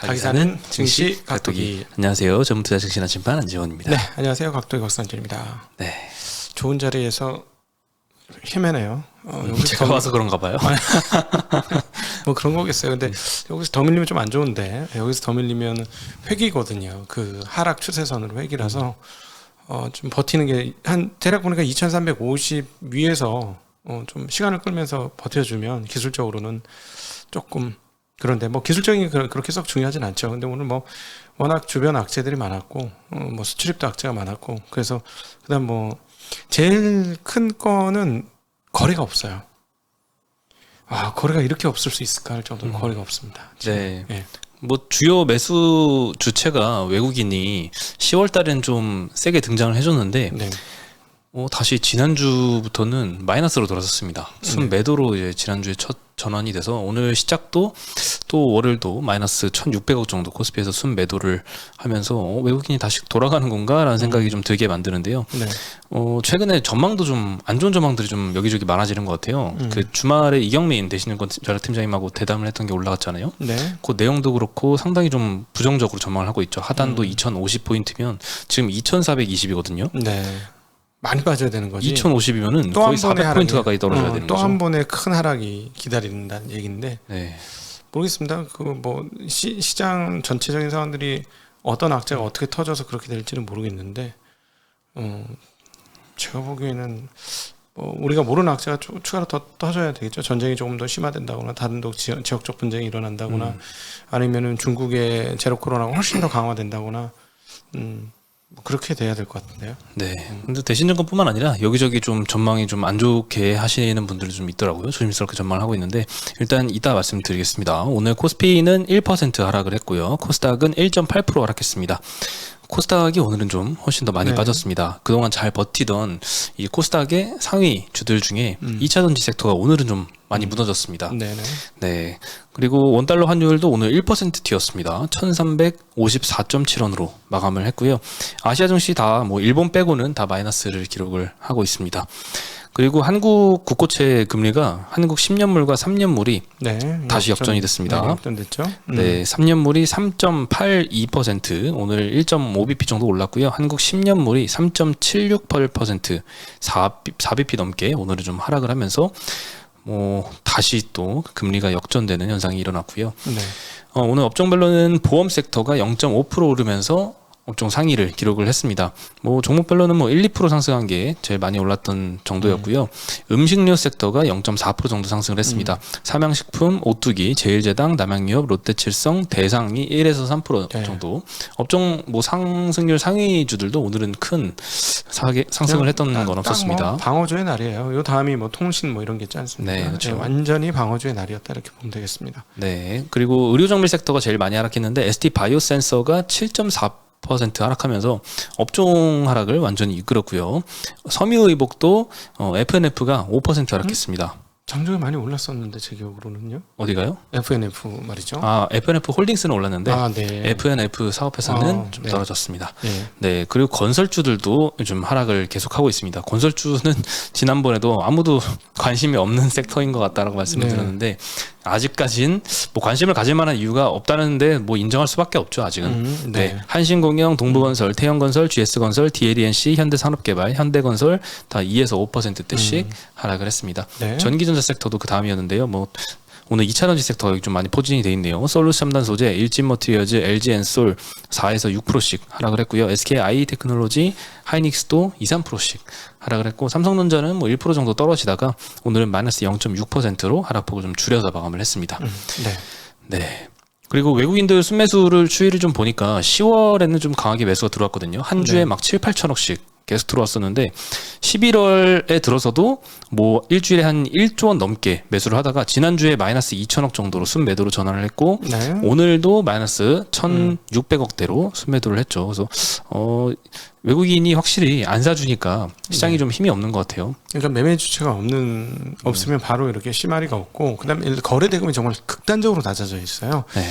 가기사는 증시 각도기. 안녕하세요. 전문투자 증시나 심판 안지원입니다. 네, 안녕하세요. 각도기 박상진입니다. 네, 좋은 자리에서 헤매네요. 제가 와서 그런가 봐요. 뭐 그런 거겠어요. 근데 여기서 더 밀리면 좀 안 좋은데, 여기서 더 밀리면 획이거든요. 그 하락 추세선으로 획이라서 좀 버티는 게 한 대략 보니까 2350 위에서 좀 시간을 끌면서 버텨주면 기술적으로는 조금 그런데 뭐 기술적인 그렇게 썩 중요하진 않죠. 근데 오늘 뭐 워낙 주변 악재들이 많았고 뭐 수출입도 악재가 많았고 그래서 그다음 뭐 제일 큰 거는 거래가 없어요. 아, 거래가 이렇게 없을 수 있을까 할 정도로 거래가 없습니다. 지금. 네. 예. 뭐 주요 매수 주체가 외국인이 10월 달엔 좀 세게 등장을 해줬는데 네. 다시 지난주부터는 마이너스로 돌아섰습니다. 순매도로 이제 지난주에 첫 전환이 돼서 오늘 시작도 또 월요일도 마이너스 1,600억 정도 코스피에서 순매도를 하면서 외국인이 다시 돌아가는 건가라는 생각이 좀 들게 만드는데요. 네. 최근에 전망도 좀 안 좋은 전망들이 좀 여기저기 많아지는 것 같아요. 그 주말에 이경민 되시는 전략팀장님하고 대담을 했던 게 올라갔잖아요. 네. 그 내용도 그렇고 상당히 좀 부정적으로 전망을 하고 있죠. 하단도 2,050포인트면 지금 2,420이거든요. 네. 많이 빠져야 되는 거지. 2,050이면은 거의 400포인트 가까이 떨어져야 되는 또 거죠. 한 번의 큰 하락이 기다린다는 얘기인데 네. 모르겠습니다. 그 뭐 시장 전체적인 상황들이 어떤 악재가 어떻게 터져서 그렇게 될지는 모르겠는데 제가 보기에는 뭐 우리가 모르는 악재가 추가로 더 터져야 되겠죠. 전쟁이 조금 더 심화된다거나 다른 지역적 분쟁이 일어난다거나 아니면은 중국의 제로 코로나가 훨씬 더 강화된다거나 뭐 그렇게 돼야 될 것 같은데요. 네. 근데 대신증권뿐만 아니라 여기저기 좀 전망이 좀 안 좋게 하시는 분들이 좀 있더라고요. 조심스럽게 전망을 하고 있는데 일단 이따 말씀드리겠습니다. 오늘 코스피는 1% 하락을 했고요. 코스닥은 1.8% 하락했습니다. 코스닥이 오늘은 좀 훨씬 더 많이 네. 빠졌습니다. 그동안 잘 버티던 이 코스닥의 상위 주들 중에 2차 전지 섹터가 오늘은 좀 많이 무너졌습니다. 네네. 네. 그리고 원달러 환율도 오늘 1% 튀었습니다. 1354.7원으로 마감을 했고요. 아시아 증시 다 뭐 일본 빼고는 다 마이너스를 기록을 하고 있습니다. 그리고 한국 국고채 금리가 한국 10년물과 3년물이 네. 다시 역전이 됐습니다. 네, 역전됐죠. 네, 3년물이 3.82%, 오늘 1.5bp 정도 올랐고요. 한국 10년물이 3.76%, 4bp 넘게 오늘은 좀 하락을 하면서 다시 또 금리가 역전되는 현상이 일어났고요. 네. 오늘 업종별로는 보험 섹터가 0.5% 오르면서 업종 상위를 기록을 했습니다. 종목별로는 1, 2% 상승한 게 제일 많이 올랐던 정도였고요. 음식료 섹터가 0.4% 정도 상승을 했습니다. 삼양식품, 오뚜기, 제일제당, 남양유업, 롯데칠성, 대상이 1에서 3% 네. 정도. 업종 상승률 상위주들도 오늘은 큰 상승을 했던 건 없었습니다. 방어주의 날이에요. 요 다음이 통신 이런 게 있지 않습니까? 네, 그렇죠. 완전히 방어주의 날이었다 이렇게 보면 되겠습니다. 네. 그리고 의료정밀 섹터가 제일 많이 하락했는데 ST 바이오센서가 7.4% 하락하면서 업종 하락을 완전히 이끌었고요. 섬유의복도 FNF가 5% 하락했습니다. 장중에 많이 올랐었는데 제 기억으로는요. 어디가요? FNF 말이죠. FNF 홀딩스는 올랐는데 네. FNF 사업회사는 좀 네. 떨어졌습니다. 네. 네, 그리고 건설주들도 좀 하락을 계속하고 있습니다. 건설주는 지난번에도 아무도 관심이 없는 섹터인 것 같다라고 말씀을 네. 드렸는데 아직까진 관심을 가질 만한 이유가 없다는데 인정할 수밖에 없죠. 아직은. 네. 한신공영, 동부건설, 태영건설, GS건설, DLENC, 현대산업개발, 현대건설 다 2에서 5%대씩 하락을 했습니다. 네. 전기전자 섹터도 그 다음이었는데요. 오늘 2차 전지 섹터가 좀 많이 포진이 돼 있네요. 솔루스 첨단 소재, 일진머티리얼즈, LG엔솔 4에서 6%씩 하락을 했고요. SKI 테크놀로지, 하이닉스도 2, 3%씩 하락을 했고 삼성전자는 1% 정도 떨어지다가 오늘은 마이너스 0.6%로 하락폭을 좀 줄여서 마감을 했습니다. 네. 네. 그리고 외국인들 순매수를 추이를 좀 보니까 10월에는 좀 강하게 매수가 들어왔거든요. 한 주에 막 7, 8천억씩 계속 들어왔었는데 11월에 들어서도 일주일에 한 1조 원 넘게 매수를 하다가 지난주에 마이너스 2천억 정도로 순매도로 전환을 했고 네. 오늘도 마이너스 1,600억대로 순매도를 했죠. 그래서 외국인이 확실히 안 사주니까 시장이 좀 힘이 없는 것 같아요. 그러니까 매매 주체가 없으면 바로 이렇게 심화리가 없고 그다음에 거래 대금이 정말 극단적으로 낮아져 있어요. 네.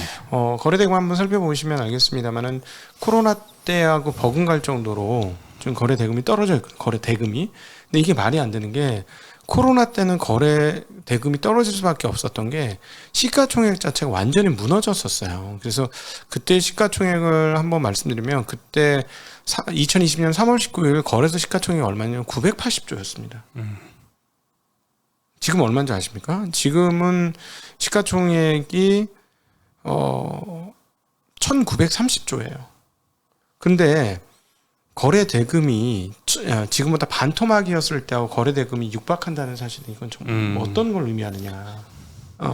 거래 대금 한번 살펴보시면 알겠습니다만은 코로나 때하고 버금갈 정도로 좀 거래 대금이 떨어져 있고 거래 대금이 근데 이게 말이 안 되는 게 코로나 때는 거래 대금이 떨어질 수밖에 없었던 게 시가총액 자체가 완전히 무너졌었어요. 그래서 그때 시가총액을 한번 말씀드리면 그때 2020년 3월 19일 거래소 시가총액이 얼마냐면 980조였습니다. 지금 얼마인지 아십니까? 지금은 시가총액이 1930조예요. 근데 거래 대금이 지금보다 반토막이었을 때하고 거래 대금이 육박한다는 사실은 이건 좀 어떤 걸 의미하느냐.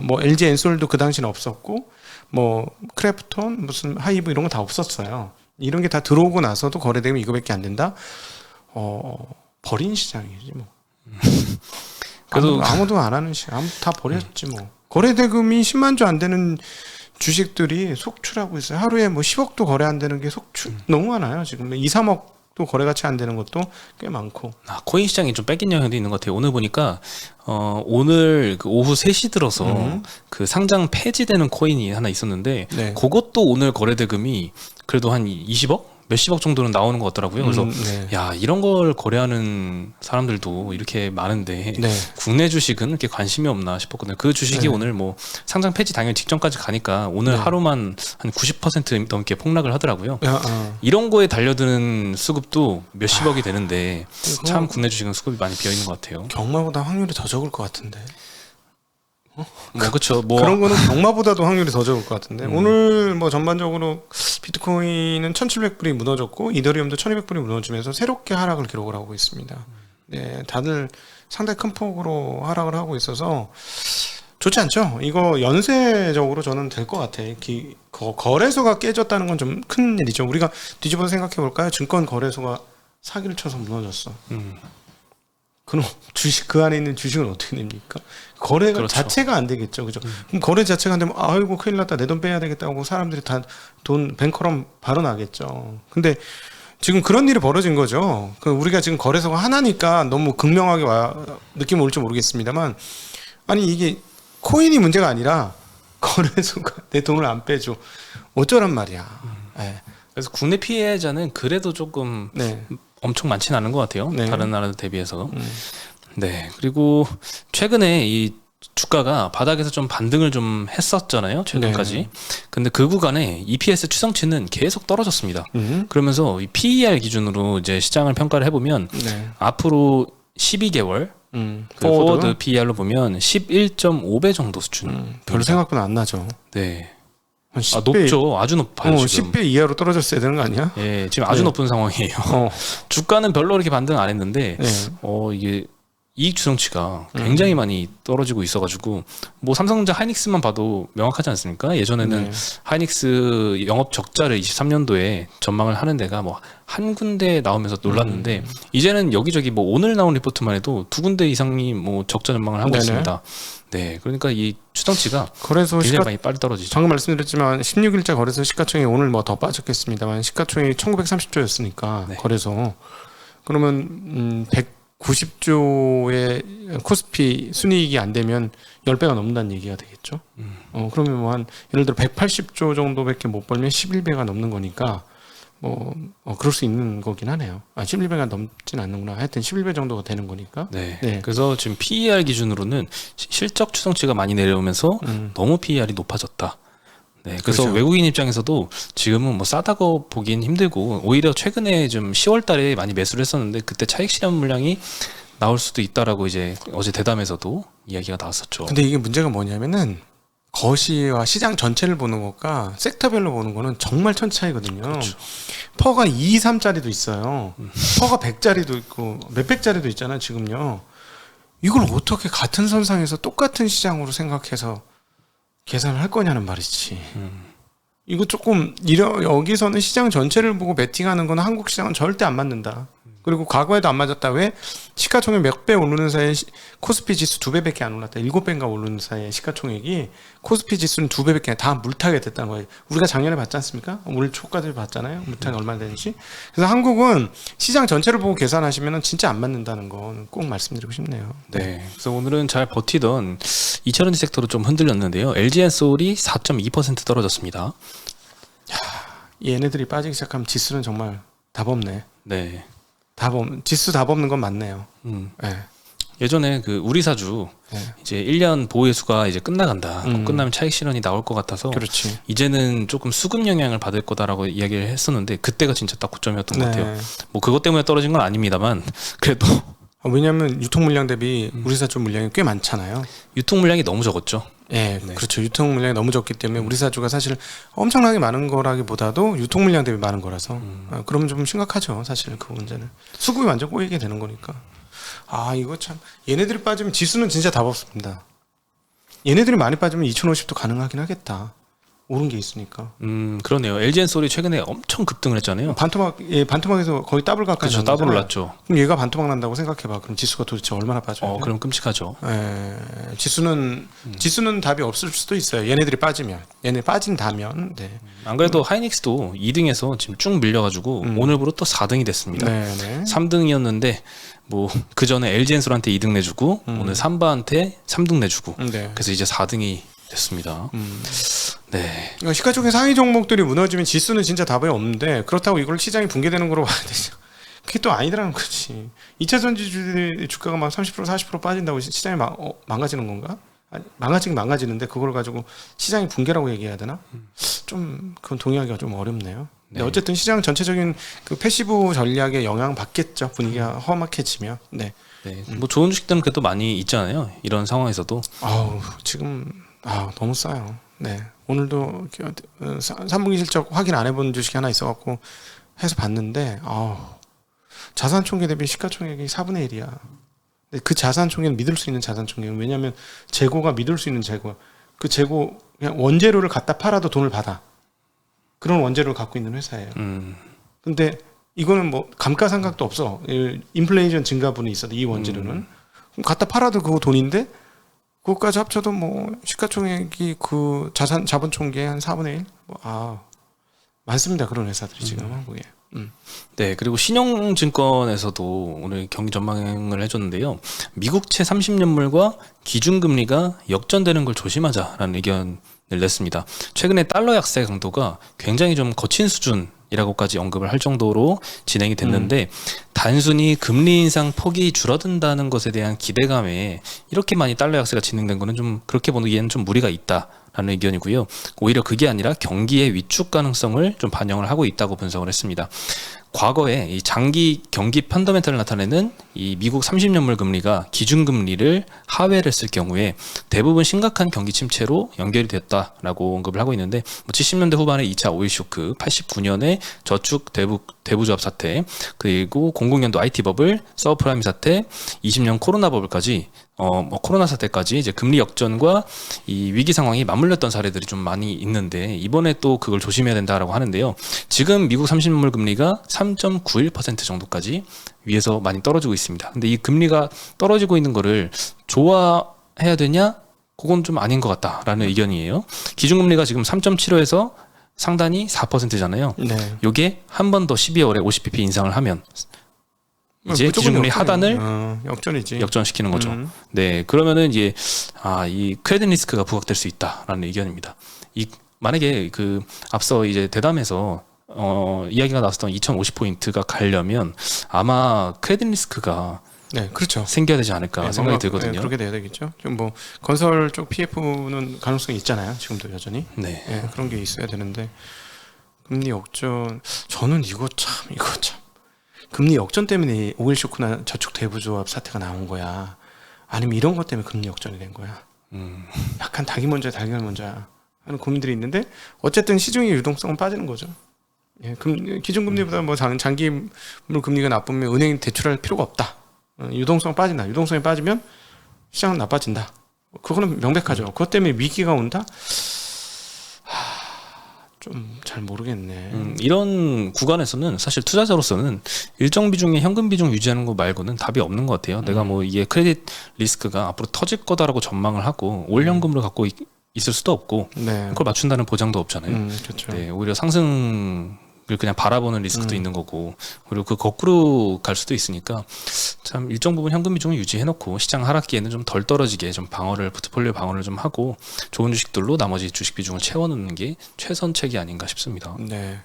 뭐 LG 엔솔도 그 당시는 없었고 뭐 크래프톤 무슨 하이브 이런 거 다 없었어요. 이런 게 다 들어오고 나서도 거래 대금이 이거밖에 안 된다. 버린 시장이지 뭐. 그래도 아무도 안 하는 시장. 다 버렸지 뭐. 거래 대금이 10만 조 안 되는 주식들이 속출하고 있어요. 하루에 뭐 10억도 거래 안 되는 게 속출 너무 많아요. 지금 2, 3억도 거래 가치 안 되는 것도 꽤 많고. 코인 시장이 좀 뺏긴 영향도 있는 것 같아요. 오늘 보니까 오늘 그 오후 3시 들어서 그 상장 폐지되는 코인이 하나 있었는데 네. 그것도 오늘 거래 대금이 그래도 한 20억? 몇십억 정도는 나오는 것 같더라고요. 그래서 네. 야, 이런 걸 거래하는 사람들도 이렇게 많은데 네. 국내 주식은 이렇게 관심이 없나 싶었거든요. 그 주식이 네. 오늘 뭐 상장 폐지 당일 직전까지 가니까 오늘 네. 하루만 한 90% 넘게 폭락을 하더라고요. 야, 이런 거에 달려드는 수급도 몇십억이 되는데 이거 참 국내 주식은 수급이 많이 비어 있는 것 같아요. 경마보다 확률이 더 적을 것 같은데. 뭐 그렇죠. 뭐 그런 거는 경마보다도 확률이 더 적을 것 같은데. 오늘 뭐 전반적으로 비트코인은 1,700불이 무너졌고 이더리움도 1,200불이 무너지면서 새롭게 하락을 기록을 하고 있습니다. 네, 다들 상당히 큰 폭으로 하락을 하고 있어서 좋지 않죠? 이거 연쇄적으로 저는 될 것 같아요. 거래소가 깨졌다는 건 좀 큰 일이죠. 우리가 뒤집어서 생각해 볼까요? 증권 거래소가 사기를 쳐서 무너졌어. 그럼 주식 그 안에 있는 주식은 어떻게 됩니까? 거래가 그렇죠. 자체가 안 되겠죠, 그죠? 그럼 거래 자체가 안 되면 아이고 큰일 났다, 내 돈 빼야 되겠다고 사람들이 다 돈 뱅커럼 발언하겠죠. 근데 지금 그런 일이 벌어진 거죠. 우리가 지금 거래소가 하나니까 너무 극명하게 느낌 올지 모르겠습니다만, 아니 이게 코인이 문제가 아니라 거래소가 내 돈을 안 빼줘, 어쩌란 말이야. 네. 그래서 국내 피해자는 그래도 조금 네. 엄청 많지는 않은 것 같아요. 네. 다른 나라들 대비해서. 네. 그리고 최근에 이 주가가 바닥에서 좀 반등을 좀 했었잖아요. 최근까지. 네. 근데 그 구간에 EPS 추정치는 계속 떨어졌습니다. 그러면서 이 PER 기준으로 이제 시장을 평가를 해보면 네. 앞으로 12개월 그 포워드 PER로 보면 11.5배 정도 수준. 별 생각보다 안 나죠. 네. 한 10배, 높죠. 아주 높아요. 지금. 10배 이하로 떨어졌어야 되는 거 아니야? 예, 지금 아주 네. 높은 상황이에요. 주가는 별로 이렇게 반등 안 했는데, 네. 이게 이익 추정치가 굉장히 많이 떨어지고 있어가지고, 뭐 삼성전자 하이닉스만 봐도 명확하지 않습니까? 예전에는 네. 하이닉스 영업 적자를 23년도에 전망을 하는 데가 뭐 한 군데 나오면서 놀랐는데, 이제는 여기저기 뭐 오늘 나온 리포트만 해도 두 군데 이상이 뭐 적자 전망을 하고 네네. 있습니다. 네, 그러니까 이 추정치가 거래소 굉장히 많이 빨리 떨어지죠. 방금 말씀드렸지만 16일자 거래소 시가총액이 오늘 뭐 더 빠졌겠습니다만 시가총액이 1930조였으니까 네. 거래소 그러면 190조의 코스피 순이익이 안 되면 10배가 넘는다는 얘기가 되겠죠. 그러면 뭐 한 예를 들어 180조 정도밖에 못 벌면 11배가 넘는 거니까 그럴 수 있는 거긴 하네요. 11배가 넘진 않는구나. 하여튼 11배 정도가 되는 거니까. 네. 네. 그래서 지금 PER 기준으로는 실적 추정치가 많이 내려오면서 너무 PER이 높아졌다. 네. 그래서 그렇죠. 외국인 입장에서도 지금은 뭐 싸다고 보기엔 힘들고 오히려 최근에 좀 10월 달에 많이 매수를 했었는데 그때 차익 실현 물량이 나올 수도 있다라고 이제 어제 대담에서도 이야기가 나왔었죠. 근데 이게 문제가 뭐냐면은 거시와 시장 전체를 보는 것과 섹터별로 보는 거는 정말 천지 차이거든요. 그렇죠. 퍼가 2, 3짜리도 있어요. 퍼가 100짜리도 있고 몇백짜리도 있잖아요. 지금요. 이걸 어떻게 같은 선상에서 똑같은 시장으로 생각해서 계산을 할 거냐는 말이지. 이거 조금 여기서는 시장 전체를 보고 베팅하는 건 한국 시장은 절대 안 맞는다. 그리고 과거에도 안 맞았다. 왜? 시가총액 몇 배 오르는 사이에 코스피 지수 2배밖에 안 올랐다. 7배인가 오르는 사이에 시가총액이 코스피 지수는 2배밖에 다 물타게 됐다는 거예요. 우리가 작년에 봤지 않습니까? 올 초까지 봤잖아요. 물타기 얼마나 되는지. 그래서 한국은 시장 전체를 보고 계산하시면 진짜 안 맞는다는 건 꼭 말씀드리고 싶네요. 네. 그래서 오늘은 잘 버티던 2차전지 섹터로 좀 흔들렸는데요. LG엔솔이 4.2% 떨어졌습니다. 얘네들이 빠지기 시작하면 지수는 정말 답 없네. 네. 지수 답 없는 건 맞네요. 네. 예전에 그 우리사주 네. 이제 1년 보호예수가 이제 끝나간다. 음. 끝나면 차익 실현이 나올 것 같아서 그렇지. 이제는 조금 수급 영향을 받을 거다라고 이야기를 했었는데 그때가 진짜 딱 고점이었던 것 같아요. 네. 뭐 그것 때문에 떨어진 건 아닙니다만 그래도 왜냐하면 유통 물량 대비 우리사주 물량이 꽤 많잖아요. 유통 물량이 너무 적었죠. 예, 네. 그렇죠. 유통 물량이 너무 적기 때문에 우리사주가 사실 엄청나게 많은 거라기보다도 유통 물량 대비 많은 거라서 그러면 좀 심각하죠. 사실 그 문제는 수급이 완전 꼬이게 되는 거니까. 아 이거 참 얘네들이 빠지면 지수는 진짜 답 없습니다. 얘네들이 많이 빠지면 2050도 가능하긴 하겠다. 오른 게 있으니까. 그러네요. LG엔솔이 최근에 엄청 급등을 했잖아요. 반토막에서 거의 더블 가까이 그렇죠. 더블 났죠. 그럼 얘가 반토막 난다고 생각해봐. 그럼 지수가 도대체 얼마나 빠져요? 그럼 끔찍하죠. 지수는 답이 없을 수도 있어요. 얘네들이 빠지면, 얘네 빠진다면. 네. 안 그래도 하이닉스도 2등에서 지금 쭉 밀려가지고 오늘부로 또 4등이 됐습니다. 네. 3등이었는데 뭐 그 전에 LG엔솔한테 2등 내주고 오늘 삼바한테 3등 내주고 네. 그래서 이제 4등이 됐습니다. 네. 그러니까 시가총액 상위 종목들이 무너지면 지수는 진짜 답이 없는데 그렇다고 이걸 시장이 붕괴되는 거로 봐야 되죠. 그게 또 아니더라는 거지. 2차 전지주의 주가가 막 30% 40% 빠진다고 시장이 망가지는 건가? 아니, 망가지긴 망가지는데 그걸 가지고 시장이 붕괴라고 얘기해야 되나? 좀 그건 동의하기가 좀 어렵네요. 근데 네. 어쨌든 시장 전체적인 그 패시브 전략에 영향 받겠죠. 분위기가 험악해지면. 네. 네. 뭐 좋은 주식들은 그래도 많이 있잖아요. 이런 상황에서도. 아우 지금 너무 싸요. 네. 오늘도 3분기 실적 확인 안 해본 주식이 하나 있어갖고 해서 봤는데 자산 총계 대비 시가총액이 4분의 1이야. 근데 그 자산 총계는 믿을 수 있는 자산 총계는 왜냐하면 재고가 믿을 수 있는 재고. 그 재고 그냥 원재료를 갖다 팔아도 돈을 받아. 그런 원재료를 갖고 있는 회사예요. 근데 이거는 뭐 감가상각도 없어. 인플레이션 증가분이 있어도 이 원재료는 그럼 갖다 팔아도 그거 돈인데. 그것까지 합쳐도 뭐 시가총액이 그 자본 총계의 한 4분의 1? 많습니다. 그런 회사들이 지금 한국에. 네, 그리고 신영증권에서도 오늘 경기 전망을 해줬는데요. 미국채 30년물과 기준금리가 역전되는 걸 조심하자라는 의견을 냈습니다. 최근에 달러 약세 강도가 굉장히 좀 거친 수준이라고까지 언급을 할 정도로 진행이 됐는데 단순히 금리 인상 폭이 줄어든다는 것에 대한 기대감에 이렇게 많이 달러 약세가 진행된 거는 좀 그렇게 보기에는 좀 무리가 있다라는 의견이고요. 오히려 그게 아니라 경기의 위축 가능성을 좀 반영을 하고 있다고 분석을 했습니다. 과거에 이 장기 경기 펀더멘털을 나타내는 이 미국 30년물 금리가 기준금리를 하회를 했을 경우에 대부분 심각한 경기 침체로 연결이 됐다라고 언급을 하고 있는데 70년대 후반에 2차 오일 쇼크, 89년에 저축 대부조합 사태, 그리고 00년도 IT 버블, 서브프라임 사태, 20년 코로나 버블까지 코로나 사태까지 이제 금리 역전과 이 위기 상황이 맞물렸던 사례들이 좀 많이 있는데 이번에 또 그걸 조심해야 된다라고 하는데요. 지금 미국 30년물 금리가 3.91% 정도까지 위에서 많이 떨어지고 있습니다. 근데 이 금리가 떨어지고 있는 거를 좋아해야 되냐? 그건 좀 아닌 것 같다라는 의견이에요. 기준금리가 지금 3.75에서 상단이 4%잖아요. 네. 요게 한 번 더 12월에 50bp 인상을 하면 이제 기준금리 하단을 역전이지. 역전시키는 거죠. 네, 그러면은 이제 이 크레딧 리스크가 부각될 수 있다라는 의견입니다. 만약에 그 앞서 이제 대담에서 이야기가 나왔던 2050포인트가 가려면 아마 크레딧 리스크가 네, 그렇죠. 생겨야 되지 않을까 네, 생각이 들거든요. 네, 그렇게 돼야 되겠죠. 좀 뭐 건설 쪽 PF는 가능성이 있잖아요. 지금도 여전히. 네. 네, 그런 게 있어야 되는데 금리 역전 저는 이거 참 금리 역전 때문에 오일 쇼크나 저축 대부조합 사태가 나온 거야. 아니면 이런 것 때문에 금리 역전이 된 거야. 약간 닭이 먼저야, 달걀 먼저야 하는 고민들이 있는데 어쨌든 시중의 유동성은 빠지는 거죠. 예, 기준금리보다 뭐 장기물 금리가 나쁘면 은행이 대출할 필요가 없다. 유동성 빠진다. 유동성이 빠지면 시장은 나빠진다. 그거는 명백하죠. 그것 때문에 위기가 온다. 좀 잘 모르겠네. 이런 구간에서는 사실 투자자로서는 일정 비중의 현금 비중 유지하는 거 말고는 답이 없는 것 같아요. 내가 뭐 이게 크레딧 리스크가 앞으로 터질 거다라고 전망을 하고 올 현금으로 갖고 있을 수도 없고 네. 그걸 맞춘다는 보장도 없잖아요. 그렇죠. 네, 오히려 상승을 그냥 바라보는 리스크도 있는 거고 그리고 그 거꾸로 갈 수도 있으니까 참 일정 부분 현금 비중을 유지해놓고 시장 하락기에는 좀 덜 떨어지게 좀 포트폴리오 방어를 좀 하고 좋은 주식들로 나머지 주식 비중을 채워놓는 게 최선책이 아닌가 싶습니다. 네.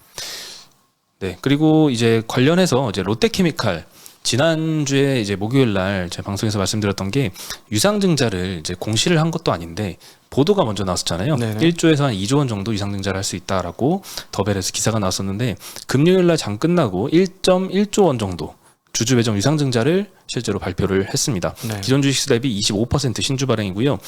네, 그리고 이제 관련해서 이제 롯데케미칼 지난주에 이제 목요일 날 제 방송에서 말씀드렸던 게 유상증자를 이제 공시를 한 것도 아닌데 보도가 먼저 나왔었잖아요. 네네. 1조에서 한 2조 원 정도 유상증자를 할 수 있다라고 더벨에서 기사가 나왔었는데 금요일 날 장 끝나고 1.1조 원 정도 주주 배정 유상증자를 실제로 발표를 했습니다. 네. 기존 주식수 대비 25% 신주 발행이고요.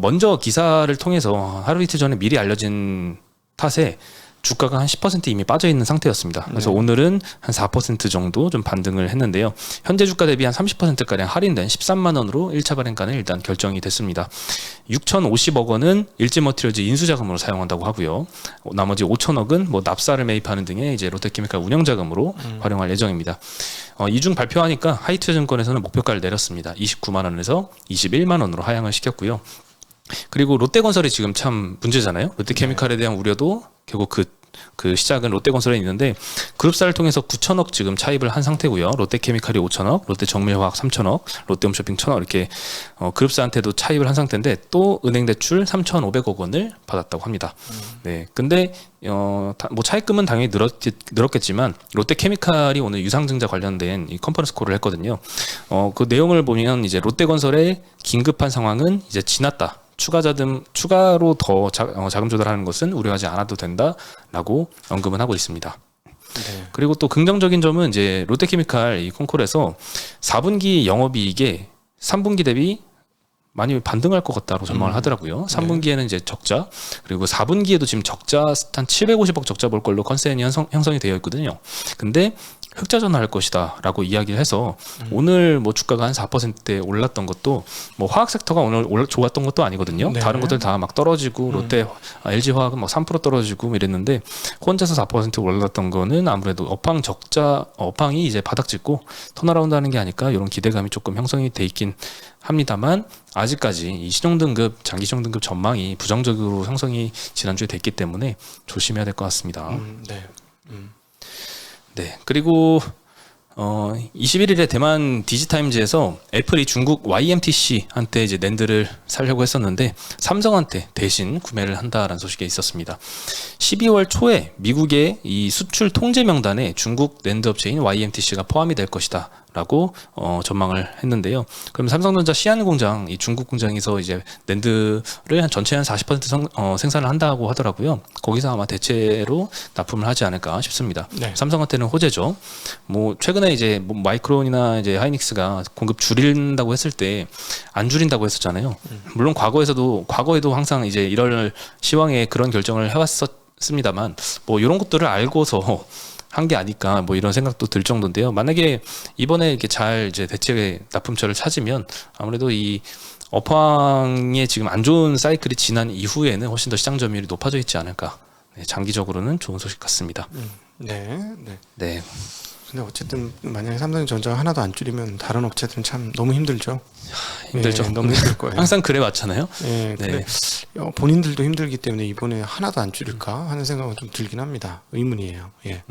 먼저 기사를 통해서 하루 이틀 전에 미리 알려진 탓에 주가가 한 10% 이미 빠져 있는 상태였습니다. 그래서 네. 오늘은 한 4% 정도 좀 반등을 했는데요. 현재 주가 대비 한 30%가량 할인된 13만 원으로 1차 발행가는 일단 결정이 됐습니다. 6,050억 원은 일진머티리얼즈 인수자금으로 사용한다고 하고요. 나머지 5천억은 뭐 납사를 매입하는 등의 이제 롯데케미칼 운영자금으로 활용할 예정입니다. 이 중 발표하니까 하이투자증권에서는 목표가를 내렸습니다. 29만 원에서 21만 원으로 하향을 시켰고요. 그리고 롯데건설이 지금 참 문제잖아요. 롯데케미칼에 대한 우려도 결국 그 시작은 롯데건설에 있는데 그룹사를 통해서 9천억 지금 차입을 한 상태고요. 롯데케미칼이 5천억, 롯데정밀화학 3천억, 롯데홈쇼핑 1천억 이렇게 그룹사한테도 차입을 한 상태인데 또 은행 대출 3,500억 원을 받았다고 합니다. 네, 근데 뭐 차입금은 당연히 늘었겠지만 롯데케미칼이 오늘 유상증자 관련된 이 컨퍼런스 콜을 했거든요. 그 내용을 보면 이제 롯데건설의 긴급한 상황은 이제 지났다. 추가로 더 자금 조달하는 것은 우려하지 않아도 된다라고 언급은 하고 있습니다. 네. 그리고 또 긍정적인 점은 이제 롯데케미칼 이 콩콜에서 4분기 영업이익에 3분기 대비 많이 반등할 것 같다고 전망을 하더라고요. 3분기에는 이제 적자, 그리고 4분기에도 지금 적자 한 750억 적자 볼 걸로 컨센이 형성이 되어 있거든요. 근데 흑자 전환할 것이다라고 이야기를 해서 오늘 뭐 주가가 한 4%대 올랐던 것도 뭐 화학 섹터가 오늘 좋았던 것도 아니거든요. 네. 다른 것들 다 막 떨어지고 롯데, LG 화학은 막 3% 떨어지고 이랬는데 혼자서 4% 올랐던 거는 아무래도 업황이 이제 바닥 짚고 턴어라운드 게 아닐까 이런 기대감이 조금 형성이 돼 있긴 합니다만 아직까지 이 신용등급, 장기 신용등급 전망이 부정적으로 형성이 지난주에 됐기 때문에 조심해야 될 것 같습니다. 네. 네, 그리고 21일에 대만 디지타임즈에서 애플이 중국 YMTC한테 이제 낸드를 사려고 했었는데 삼성한테 대신 구매를 한다라는 소식이 있었습니다. 12월 초에 미국의 이 수출 통제 명단에 중국 낸드 업체인 YMTC가 포함이 될 것이다. 라고 전망을 했는데요. 그럼 삼성전자 시안 공장, 이 중국 공장에서 이제 낸드를 전체 한 40% 생산을 한다고 하더라고요. 거기서 아마 대체로 납품을 하지 않을까 싶습니다. 네. 삼성한테는 호재죠. 뭐 최근에 이제 뭐 마이크론이나 이제 하이닉스가 공급 줄인다고 했을 때 안 줄인다고 했었잖아요. 물론 과거에도 항상 이제 1월 시황에 그런 결정을 해왔었습니다만 뭐 이런 것들을 알고서 한 게 아닐까 뭐 이런 생각도 들 정도인데요. 만약에 이번에 이렇게 잘 이제 대체 납품처를 찾으면 아무래도 이 업황에 지금 안 좋은 사이클이 지난 이후에는 훨씬 더 시장 점유율이 높아져 있지 않을까. 네, 장기적으로는 좋은 소식 같습니다. 네. 네. 근데 어쨌든 만약에 삼성전자가 하나도 안 줄이면 다른 업체들은 참 너무 힘들죠. 힘들죠. 네, 너무 힘들 거예요. 항상 그래 왔잖아요. 네, 근데 본인들도 힘들기 때문에 이번에 하나도 안 줄일까 하는 생각은 좀 들긴 합니다. 의문이에요. 예.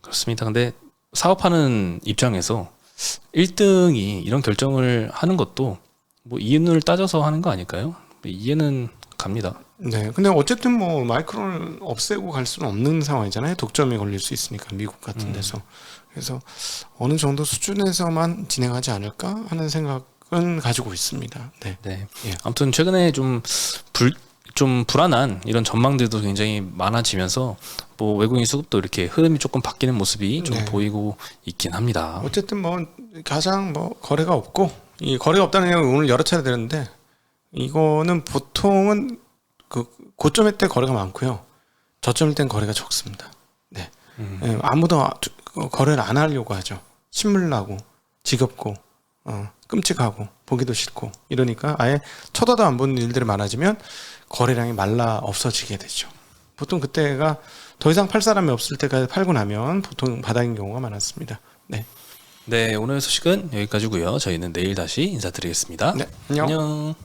그렇습니다. 근데 사업하는 입장에서 1등이 이런 결정을 하는 것도 뭐 이윤을 따져서 하는 거 아닐까요? 이해는 갑니다. 네, 근데 어쨌든 뭐 마이크론을 없애고 갈 수는 없는 상황이잖아요. 독점이 걸릴 수 있으니까 미국 같은 데서. 그래서 어느 정도 수준에서만 진행하지 않을까 하는 생각은 가지고 있습니다. 네. 네. 예. 아무튼 최근에 좀 불안한 이런 전망들도 굉장히 많아지면서 뭐 외국인 수급도 이렇게 흐름이 조금 바뀌는 모습이 좀 네. 보이고 있긴 합니다. 어쨌든 뭐 가장 뭐 거래가 없고 이 거래가 없다는 얘기는 오늘 여러 차례 들었는데 이거는 보통은 그 고점일 때 거래가 많고요. 저점일 땐 거래가 적습니다. 네. 예, 아무도 거래를 안 하려고 하죠. 신물나고 지겹고 끔찍하고 보기도 싫고 이러니까 아예 쳐다도 안 보는 일들이 많아지면 거래량이 말라 없어지게 되죠. 보통 그때가 더 이상 팔 사람이 없을 때까지 팔고 나면 보통 바닥인 경우가 많았습니다. 네. 네, 오늘 소식은 여기까지고요. 저희는 내일 다시 인사드리겠습니다. 네, 안녕. 안녕.